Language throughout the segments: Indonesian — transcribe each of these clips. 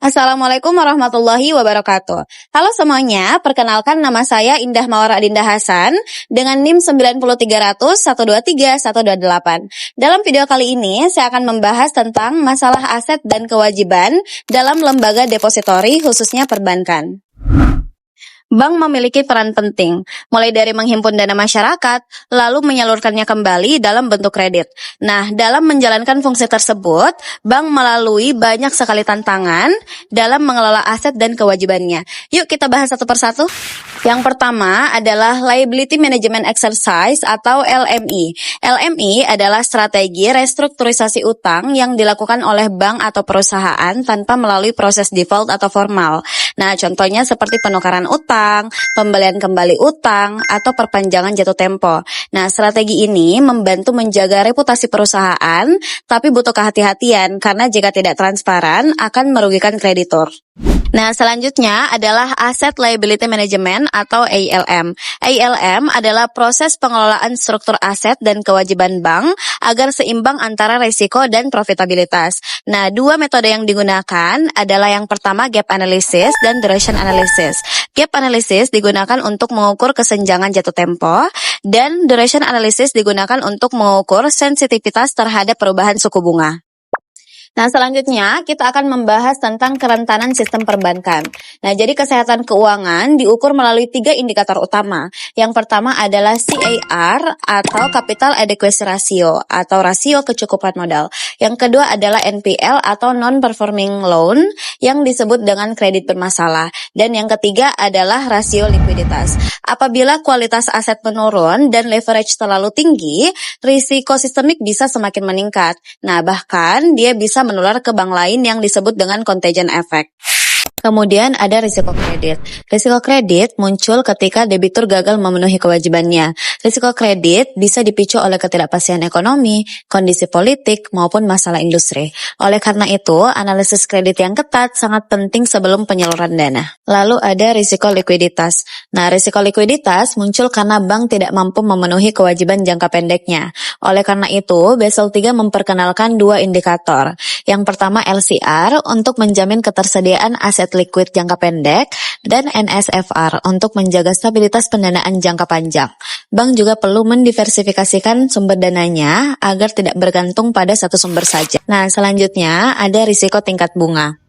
Assalamualaikum warahmatullahi wabarakatuh. Halo semuanya, perkenalkan nama saya Indah Mawar Adinda Hasan dengan NIM 90300123128. Dalam video kali ini, saya akan membahas tentang masalah aset dan kewajiban dalam lembaga depositori khususnya perbankan. Bank memiliki peran penting, mulai dari menghimpun dana masyarakat, lalu menyalurkannya kembali dalam bentuk kredit. Nah, dalam menjalankan fungsi tersebut, bank melalui banyak sekali tantangan dalam mengelola aset dan kewajibannya. Yuk kita bahas satu persatu. Yang pertama adalah Liability Management Exercise atau LME. LME adalah strategi restrukturisasi utang yang dilakukan oleh bank atau perusahaan tanpa melalui proses default atau formal. Nah, contohnya seperti penukaran utang, pembelian kembali utang, atau perpanjangan jatuh tempo. Nah, strategi ini membantu menjaga reputasi perusahaan, tapi butuh kehati-hatian karena jika tidak transparan akan merugikan kreditur. Nah, selanjutnya adalah Asset Liability Management atau ALM. ALM adalah proses pengelolaan struktur aset dan kewajiban bank agar seimbang antara risiko dan profitabilitas. Nah, dua metode yang digunakan adalah yang pertama Gap Analysis dan Duration Analysis. Gap Analysis digunakan untuk mengukur kesenjangan jatuh tempo dan Duration Analysis digunakan untuk mengukur sensitivitas terhadap perubahan suku bunga. Nah, selanjutnya kita akan membahas tentang kerentanan sistem perbankan. Nah, jadi kesehatan keuangan diukur melalui 3 indikator utama. Yang pertama adalah CAR atau Capital Adequacy Ratio atau rasio kecukupan modal. Yang kedua adalah NPL atau Non-Performing Loan yang disebut dengan kredit bermasalah. Dan yang ketiga adalah rasio likuiditas. Apabila kualitas aset menurun dan leverage terlalu tinggi, risiko sistemik bisa semakin meningkat. Nah, bahkan dia bisa menular ke bank lain yang disebut dengan contagion effect. Kemudian ada risiko kredit. Risiko kredit muncul ketika debitur gagal memenuhi kewajibannya. Risiko kredit bisa dipicu oleh ketidakpastian ekonomi, kondisi politik, maupun masalah industri. Oleh karena itu, analisis kredit yang ketat sangat penting sebelum penyaluran dana. Lalu ada risiko likuiditas. Nah, risiko likuiditas muncul karena bank tidak mampu memenuhi kewajiban jangka pendeknya. Oleh karena itu, Basel III memperkenalkan 2 indikator. Yang pertama LCR untuk menjamin ketersediaan aset liquid jangka pendek dan NSFR untuk menjaga stabilitas pendanaan jangka panjang. Bank juga perlu mendiversifikasikan sumber dananya agar tidak bergantung pada satu sumber saja. Nah, selanjutnya ada risiko tingkat bunga.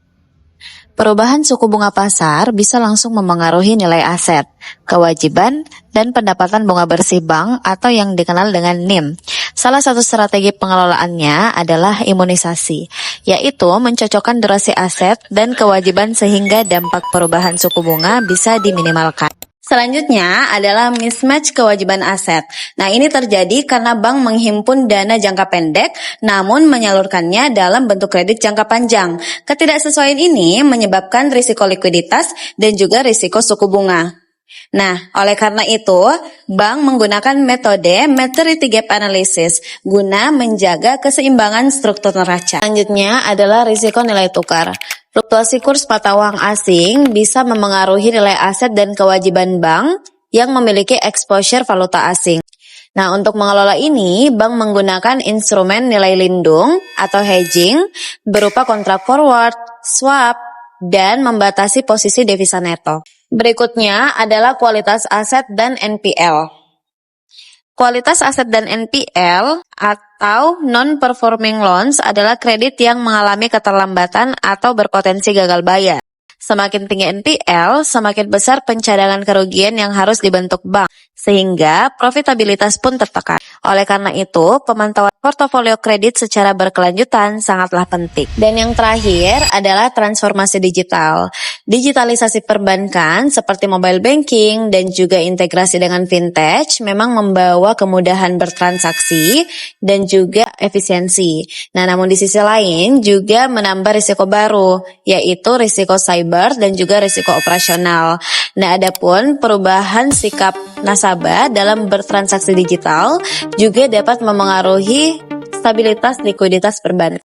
Perubahan suku bunga pasar bisa langsung memengaruhi nilai aset, kewajiban, dan pendapatan bunga bersih bank atau yang dikenal dengan NIM. Salah satu strategi pengelolaannya adalah imunisasi, yaitu mencocokkan durasi aset dan kewajiban sehingga dampak perubahan suku bunga bisa diminimalkan. Selanjutnya adalah mismatch kewajiban aset. Nah, ini terjadi karena bank menghimpun dana jangka pendek namun menyalurkannya dalam bentuk kredit jangka panjang. Ketidaksesuaian ini menyebabkan risiko likuiditas dan juga risiko suku bunga. Nah, oleh karena itu, bank menggunakan metode Maturity Gap Analysis guna menjaga keseimbangan struktur neraca. Selanjutnya adalah risiko nilai tukar. Fluktuasi kurs mata uang asing bisa memengaruhi nilai aset dan kewajiban bank yang memiliki exposure valuta asing. Nah, untuk mengelola ini, bank menggunakan instrumen nilai lindung atau hedging berupa kontrak forward, swap, dan membatasi posisi devisa neto. Berikutnya adalah kualitas aset dan NPL. Kualitas aset dan NPL atau non-performing loans adalah kredit yang mengalami keterlambatan atau berpotensi gagal bayar. Semakin tinggi NPL, semakin besar pencadangan kerugian yang harus dibentuk bank, sehingga profitabilitas pun tertekan. Oleh karena itu, pemantauan portofolio kredit secara berkelanjutan sangatlah penting. Dan yang terakhir adalah transformasi digital. Digitalisasi perbankan seperti mobile banking dan juga integrasi dengan fintech memang membawa kemudahan bertransaksi dan juga efisiensi. Nah, namun di sisi lain juga menambah risiko baru, yaitu risiko cyber dan juga risiko operasional. Nah, adapun perubahan sikap nasabah dalam bertransaksi digital juga dapat memengaruhi stabilitas likuiditas perbankan.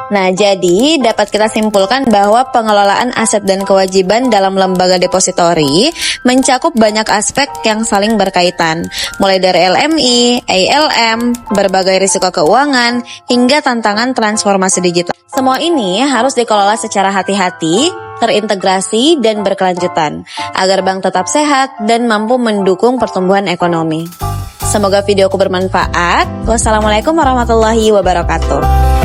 Nah, jadi dapat kita simpulkan bahwa pengelolaan aset dan kewajiban dalam lembaga depositori mencakup banyak aspek yang saling berkaitan, mulai dari LMI, ALM, berbagai risiko keuangan, hingga tantangan transformasi digital. Semua ini harus dikelola secara hati-hati, terintegrasi, dan berkelanjutan, agar bank tetap sehat dan mampu mendukung pertumbuhan ekonomi. Semoga videoku bermanfaat. Wassalamualaikum warahmatullahi wabarakatuh.